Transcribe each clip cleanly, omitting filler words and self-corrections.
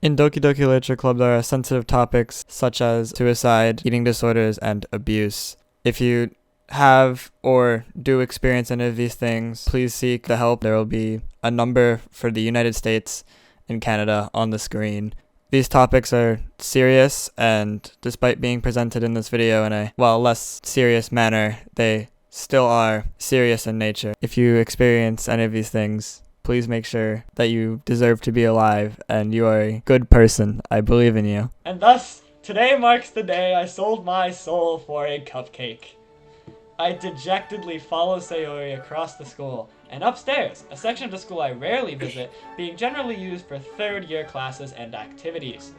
In Doki Doki Literature Club, there are sensitive topics such as suicide, eating disorders, and abuse. If you have or do experience any of these things, please seek the help. There will be a number for the United States and Canada on the screen. These topics are serious, and despite being presented in this video in a, less serious manner, they still are serious in nature. If you experience any of these things, please make sure that you deserve to be alive and you are a good person. I believe in you. And thus, today marks the day I sold my soul for a cupcake. I dejectedly follow Sayori across the school, and upstairs, a section of the school I rarely visit, being generally used for third-year classes and activities.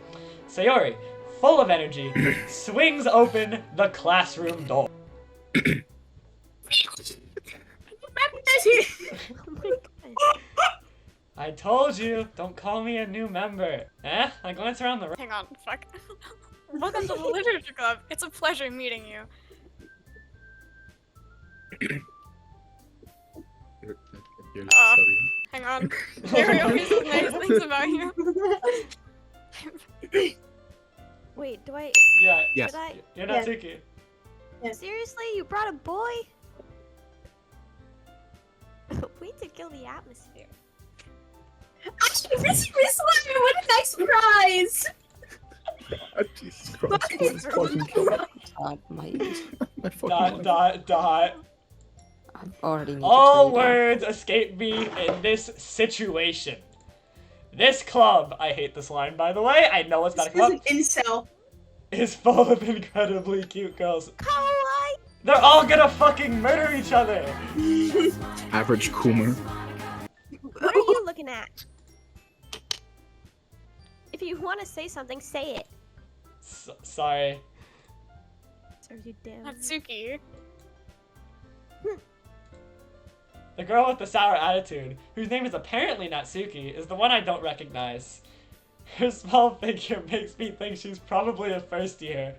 Sayori, full of energy, swings open the classroom door. I told you, don't call me a new member. I glance around the room. Hang on, fuck. Welcome to the Literature Club. It's a pleasure meeting you. Hang on. There always says nice things about you. Wait, do I? Yeah. Yes. You're Natsuki. Yeah. Seriously, you brought a boy? Way to kill the atmosphere. Miss Whistler, what a nice surprise! Jesus Christ, what is fucking killing my fucking Dot. I've already need All to tell you words escape me in this situation. This club, I hate this line by the way, I know it's not a club, This is an incel. is full of incredibly cute girls. Kawaii! They're all gonna fucking murder each other! average Coomer. What are you looking at? If you want to say something, say it. Sorry. Serves you damn. Natsuki. The girl with the sour attitude, whose name is apparently Natsuki, is the one I don't recognize. Her small figure makes me think she's probably a first year.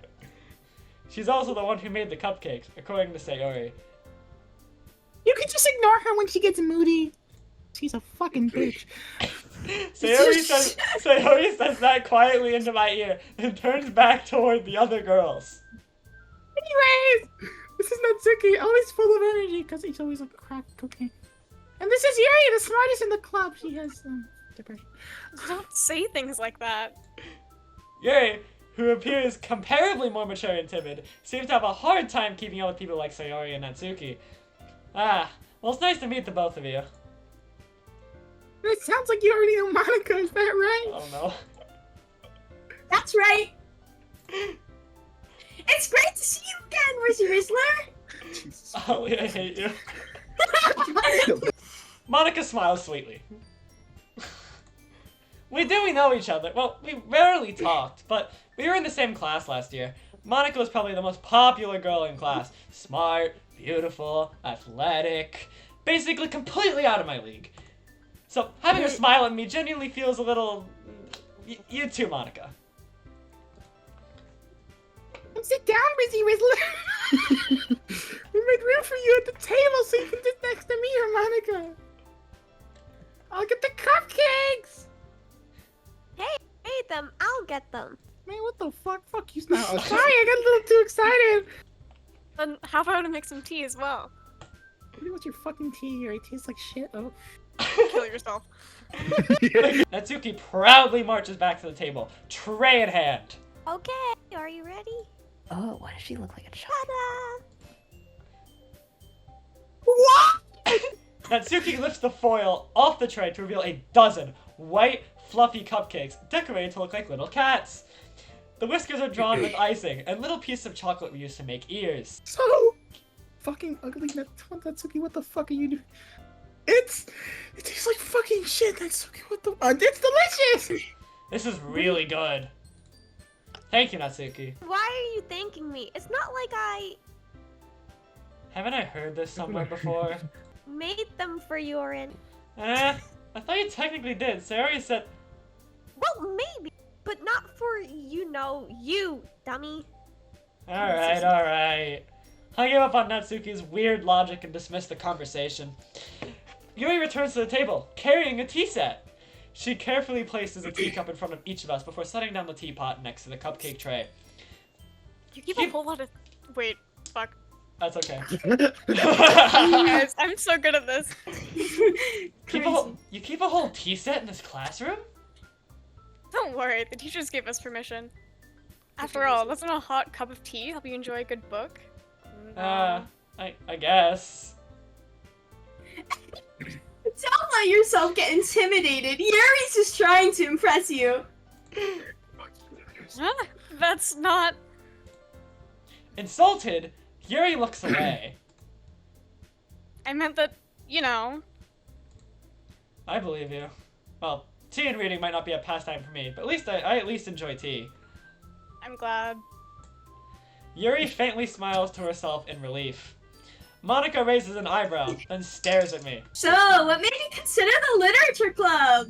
She's also the one who made the cupcakes, according to Sayori. You can just ignore her when she gets moody. She's a fucking bitch. Sayori says that quietly into my ear and turns back toward the other girls. Anyways, this is Natsuki, always full of energy because he's always like crack cocaine. And this is Yuri, the smartest in the club. She has depression. Don't say things like that. Yuri, who appears comparably more mature and timid, seems to have a hard time keeping up with people like Sayori and Natsuki. Well, it's nice to meet the both of you. It sounds like you already know Monica, is that right? I don't know. That's right. It's great to see you again, Rizzy Rizzler. Jesus. Oh, I hate you. Monica smiles sweetly. We know each other. Well, we rarely talked, but we were in the same class last year. Monica was probably the most popular girl in class. Smart, beautiful, athletic, basically completely out of my league. So having her smile at me genuinely feels a little... You too, Monica. Sit down, Rizzy Rizzler. We made room for you at the table so you can sit next to me or Monica. I'll get the cupcakes. Hey, ate them. I'll get them. Man, what the fuck? Fuck you, Snout. Oh, sorry, I got a little too excited. Then how about to make some tea as well? What's your fucking tea? Your tea tastes like shit. Oh. Kill yourself. Natsuki proudly marches back to the table, tray in hand. Okay, are you ready? Oh, why does she look like a child? Ta-da! What? Natsuki lifts the foil off the tray to reveal a dozen white, fluffy cupcakes decorated to look like little cats. The whiskers are drawn with icing, and little pieces of chocolate were used to make ears. So fucking ugly, Natsuki. What the fuck are you doing? It tastes like fucking shit, Natsuki. What the? It's delicious. This is really good. Thank you, Natsuki. Why are you thanking me? It's not like I Haven't I heard this somewhere before? made them for you, Orin. I thought you technically did. Sayori said... Well, maybe, but not for, you, dummy. Alright. I give up on Natsuki's weird logic and dismiss the conversation. Yuri returns to the table, carrying a tea set. She carefully places a teacup in front of each of us before setting down the teapot next to the cupcake tray. You keep a whole lot of. Wait, fuck. That's okay. Guys, I'm so good at this. You keep a whole tea set in this classroom? Don't worry, the teachers gave us permission. After all, doesn't a hot cup of tea help you enjoy a good book? I guess. Don't let yourself get intimidated. Yuri's just trying to impress you. Huh? That's not. Insulted, Yuri looks away. I meant that, you know. I believe you. Well, tea and reading might not be a pastime for me, but I at least enjoy tea. I'm glad. Yuri faintly smiles to herself in relief. Monica raises an eyebrow, then stares at me. So, what made you consider the literature club?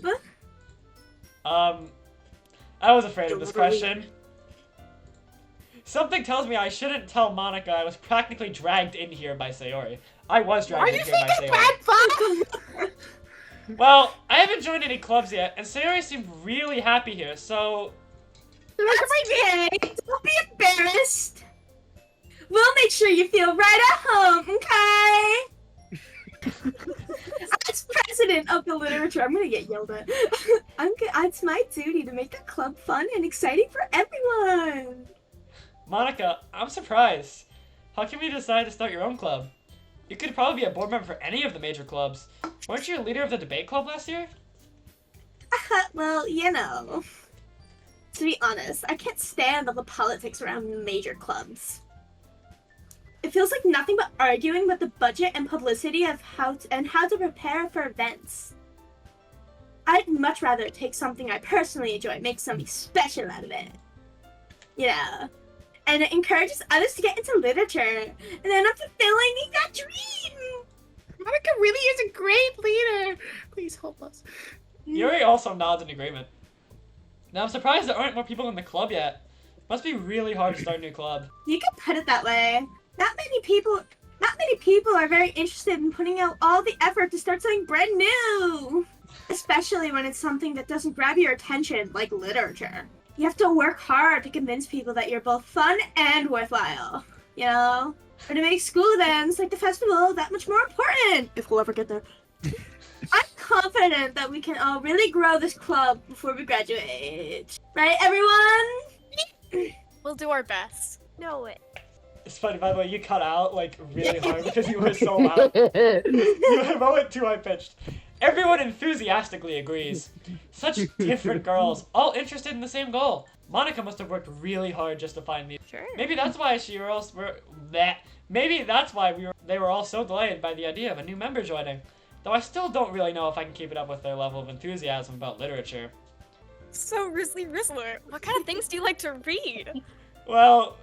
I was afraid of this question. Something tells me I shouldn't tell Monica I was practically dragged in here by Sayori. I was dragged in here by Sayori. Well, I haven't joined any clubs yet, and Sayori seemed really happy here, so... That's okay. Don't be embarrassed. We'll make sure you feel right at home, okay? As president of the literature, I'm gonna get yelled at. It's my duty to make the club fun and exciting for everyone. Monica, I'm surprised. How come you decided to start your own club? You could probably be a board member for any of the major clubs. Weren't you a leader of the debate club last year? Well, you know. To be honest, I can't stand all the politics around major clubs. It feels like nothing but arguing about the budget and publicity of how to prepare for events. I'd much rather take something I personally enjoy, make something special out of it. Yeah. And it encourages others to get into literature, and then I'm fulfilling that dream! Monica really is a great leader. Please help us. Yuri also nods in agreement. Now I'm surprised there aren't more people in the club yet. Must be really hard to start a new club. You can put it that way. Not many people are very interested in putting out all the effort to start something brand new. Especially when it's something that doesn't grab your attention, like literature. You have to work hard to convince people that you're both fun and worthwhile, you know? Or to make school events like the festival that much more important, if we'll ever get there. I'm confident that we can all really grow this club before we graduate. Right, everyone? We'll do our best. No way. It's funny, by the way, you cut out, like, really hard because you were so loud. You were a moment too high-pitched. Everyone enthusiastically agrees. Such different girls, all interested in the same goal. Monica must have worked really hard just to find me. Sure. Maybe that's why they were all so delighted by the idea of a new member joining. Though I still don't really know if I can keep it up with their level of enthusiasm about literature. So, Rizzler, what kind of things do you like to read? Well,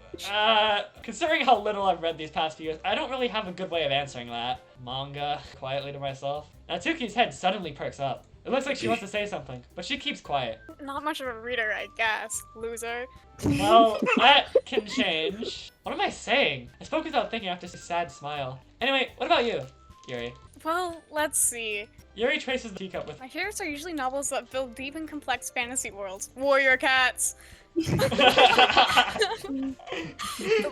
considering how little I've read these past few years, I don't really have a good way of answering that. Manga, quietly to myself. Natsuki's head suddenly perks up. It looks like she wants to say something, but she keeps quiet. Not much of a reader, I guess, loser. Well, that can change. What am I saying? I spoke without thinking after a sad smile. Anyway, what about you, Yuri? Well, let's see. Yuri traces the teacup with... My favorites are usually novels that build deep and complex fantasy worlds. Warrior cats! The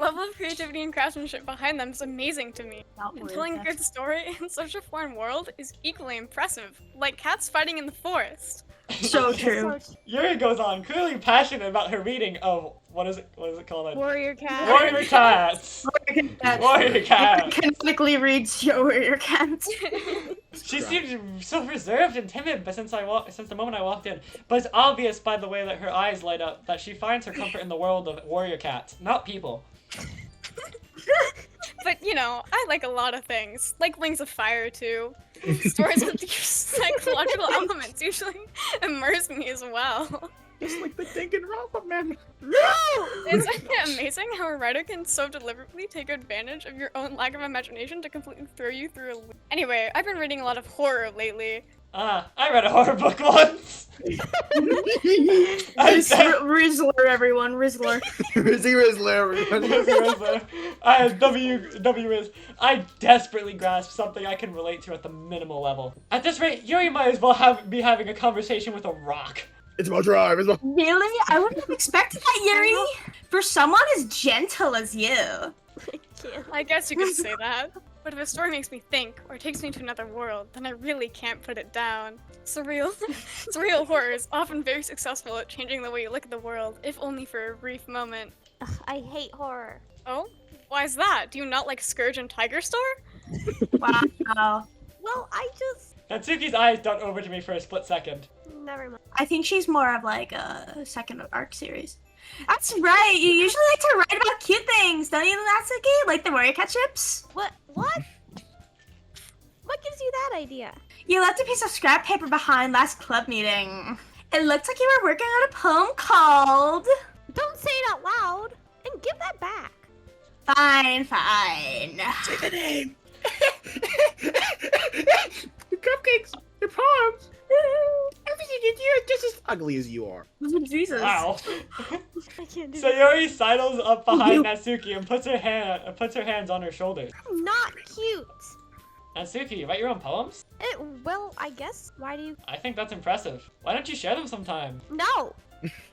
level of creativity and craftsmanship behind them is amazing to me. And telling a good story in such a foreign world is equally impressive, like cats fighting in the forest. So true. Yuri goes on, clearly passionate about her reading of... What is it called? Warrior cat. Warrior cats! Warrior cats! Canonically reads Warrior Cats. She seems so reserved and timid, but since the moment I walked in. But it's obvious by the way that her eyes light up that she finds her comfort in the world of warrior cats, not people. But, you know, I like a lot of things. Like Wings of Fire, too. Stories with these psychological elements usually immerse me as well. Just like the Danganronpa man. Isn't it amazing how a writer can so deliberately take advantage of your own lack of imagination to completely throw you through a loop? Anyway, I've been reading a lot of horror lately. I read a horror book once. Rizzler, everyone, Rizzler. Rizzler, everyone. I desperately grasp something I can relate to at the minimal level. At this rate, Yuri might as well be having a conversation with a rock. It's about drive. It's about... Really? I wouldn't have expected that, Yuri. For someone as gentle as you. I guess you could say that. But if a story makes me think, or takes me to another world, then I really can't put it down. Surreal horror is often very successful at changing the way you look at the world, if only for a brief moment. Ugh, I hate horror. Oh? Why is that? Do you not like Scourge and Tiger Store? Wow. Well, I just... Natsuki's eyes dart over to me for a split second. Never mind. I think she's more of like a second arc series. That's right. You usually like to write about cute things, don't you, Natsuki? Like the Warrior Cat chips? What? What gives you that idea? You left a piece of scrap paper behind last club meeting. It looked like you were working on a poem called... Don't say it out loud. And give that back. Fine. Say the name. The cupcakes. The poems. Everything you do is just as ugly as you are. Jesus. Wow. I can't do Sayori sidles up behind Natsuki and puts her hands on her shoulders. I'm not cute. Natsuki, you write your own poems? Well, I guess. Why do you... I think that's impressive. Why don't you share them sometime? No!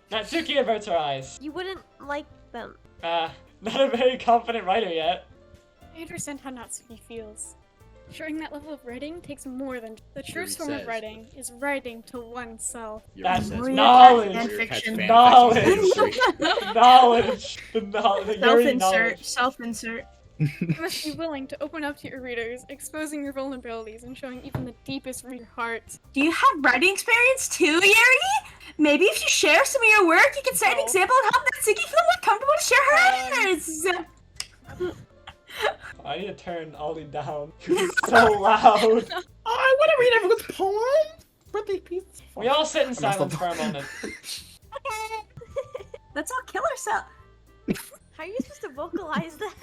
Natsuki averts her eyes. You wouldn't like them. Not a very confident writer yet. I understand how Natsuki feels. Sharing that level of writing takes more than... The truest form says. of writing is writing to oneself. That's Yuri says, knowledge. Fan fiction. Knowledge. Knowledge. The Yuri knowledge. Self-insert. You must be willing to open up to your readers, exposing your vulnerabilities and showing even the deepest reader heart. Do you have writing experience too, Yuri? Maybe if you share some of your work, you can set an No. example and help Natsuki feel more comfortable to share hers. I need to turn Ollie down. He's so loud. Oh, I want to read everyone's poem. Birthday piece. We all sit in silence for a moment. Let's all kill ourselves. How are you supposed to vocalize that?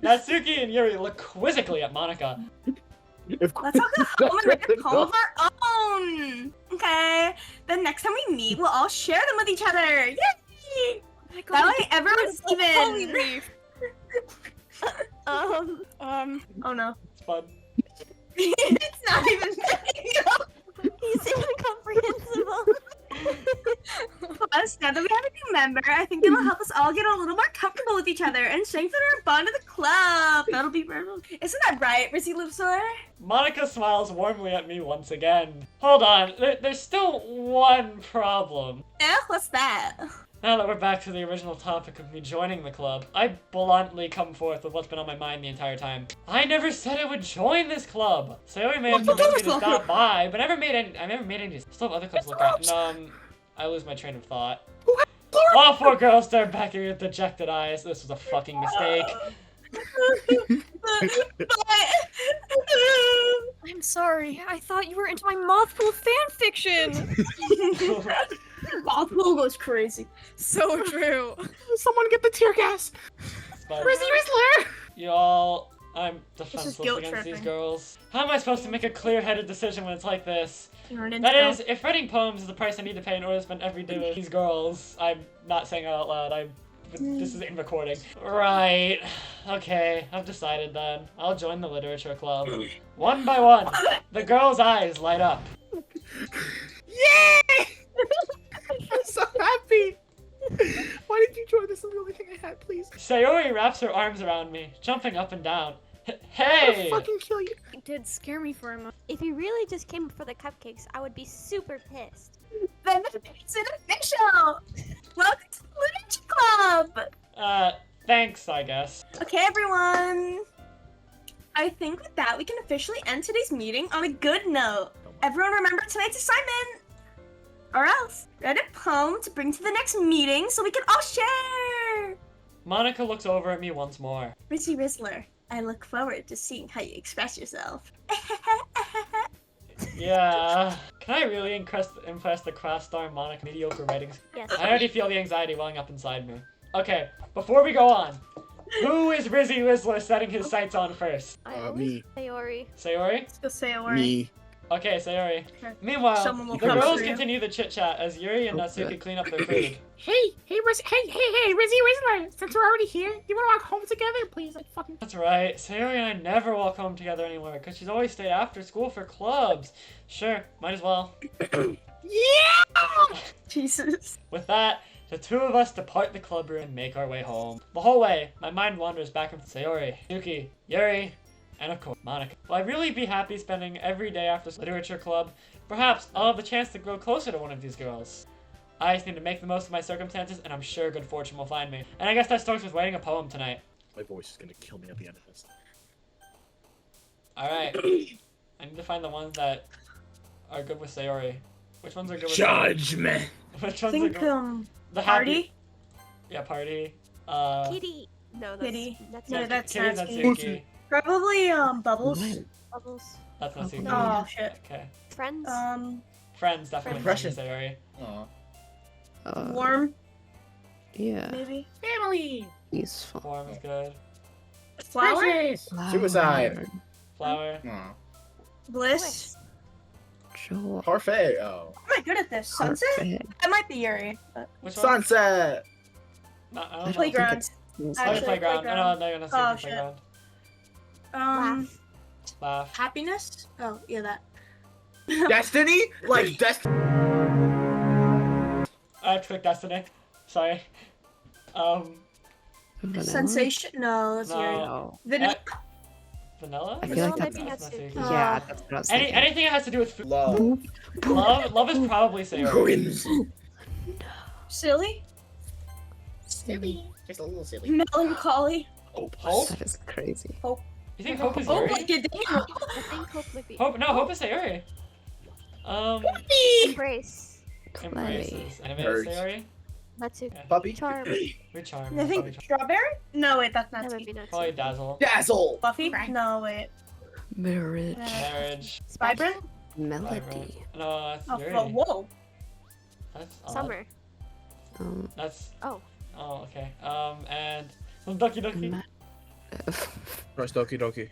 Natsuki and Yuri look quizzically at Monica. Of Let's all go home and write a poem of our own. Okay. Then next time we meet, we'll all share them with each other. Yay! That way everyone's even. Oh no. It's fun. It's not even. He's incomprehensible. Plus, now that we have a new member, I think it'll help us all get a little more comfortable with each other and strengthen our bond to the club. That'll be perfect. Isn't that right, Rizzy Lipsor? Monica smiles warmly at me once again. Hold on, there's still one problem. What's that? Now that we're back to the original topic of me joining the club, I bluntly come forth with what's been on my mind the entire time. I never said I would join this club. Sayori may have convinced me to stop by, but I never made any. Still have other clubs to look at. And, I lose my train of thought. All four girls stare back at me with dejected eyes. This was a fucking mistake. I'm sorry, I thought you were into my Mothpool fanfiction! Mothpool goes crazy. So true. Someone get the tear gas. But Rizzy Rizzler. y'all, I'm is defenseless guilt against these tripping. girls. How am I supposed to make a clear-headed decision when it's like this? That That is, if writing poems is the price I need to pay in order to spend every day with these girls, I'm not saying it out loud, this is in recording. Right. Okay, I've decided then. I'll join the literature club. One by one, the girls' eyes light up. Yay! I'm so happy. Why did you join? This is the only thing I had, please. Sayori wraps her arms around me, jumping up and down. I'll Hey! fucking kill you. It did scare me for a moment. If you really just came for the cupcakes, I would be super pissed. Then it's an official. Welcome to the Literature Club. Thanks, I guess. Okay, everyone. I think with that, we can officially end today's meeting on a good note. Everyone remember tonight's assignment. Or else, write a poem to bring to the next meeting so we can all share. Monica looks over at me once more. Rizzy Rizzler, I look forward to seeing how you express yourself. Yeah. Can I really impress the craft star Monica mediocre writings? Yes. I already feel the anxiety welling up inside me. Okay, before we go on, Who is Rizzy Rizzler setting his sights on first? I always me. Sayori. Sayori? Let's go Sayori. Me. Okay, Sayori. Okay. Meanwhile, Someone will the come girls for you. continue the chit chat as Yuri and Okay. Natsuki clean up their food. Hey, Rizzy Rizzler. Since we're already here, you wanna walk home together, please? Like fucking. That's right. Sayori and I never walk home together anymore because she's always stayed after school for clubs. Sure, might as well. Yeah. Jesus. With that, the two of us depart the club room and make our way home. The whole way, my mind wanders back and forth. Sayori, Yuki, Yuri, and of course, Monica. Will I really be happy spending every day after literature club? Perhaps I'll have the chance to grow closer to one of these girls. I just need to make the most of my circumstances, and I'm sure good fortune will find me. And I guess that starts with writing a poem tonight. My voice is gonna kill me at the end of this. Alright. I need to find the ones that are good with Sayori. Which ones are good with Sayori? Judgment. Which I ones are think, good? The Party? happy. Yeah, party. Kitty. No, that's Kitty. That's No, not that's Kitty, Natsuki. Natsuki. Probably, Bubbles. Bubbles. That's Natsuki. Oh, shit. Okay. Friends. Friends, definitely. Impression. Sayori. Aw. Warm, Yeah. maybe. Family. Useful. Form is good. Flower? Precious. Suicide. Flower. Aw. Bliss. Joy. Parfait. Oh. Am I good at this? Sunset? Perfect. That might be Yuri. But... Which one? Sunset. No, I I don't don't know. Playground. think it's- Oh, Actually, playground. playground. No, you're not Oh, saying shit. playground. Um, Laugh. happiness? Oh, yeah, that. Destiny? Like Destiny. I have to click Destiny. Sorry. Vanilla? Sensation? No, that's Yuri. No. Vanilla? Vanilla? I feel Vanilla like might that's be Natsuki. Natsuki. Yeah, that's what I was thinking. Anything that has to do with food. Love. Love is probably Sayori. Whimsy. Silly? Silly. Just a little silly. Melancholy? Hope? That is crazy. You think Hope is Oh, Yuri? like a demon. I think Hope might be. Hope? No, Hope is Sayori. Embrace. Embraces. Anime Birds. Sayori? Natsuki. Puppy. Charm. We charm. I think strawberry? No, wait, that's That not would be Natsuki. Probably Dazzle. Dazzle. Buffy? No, wait. Marriage. Marriage. Vibrant? Melody. Vibrant. No, that's Oh, Yuri. whoa. That's odd. Summer. That's. Oh. Oh, okay. And Doki Doki. Ma- First Doki Doki.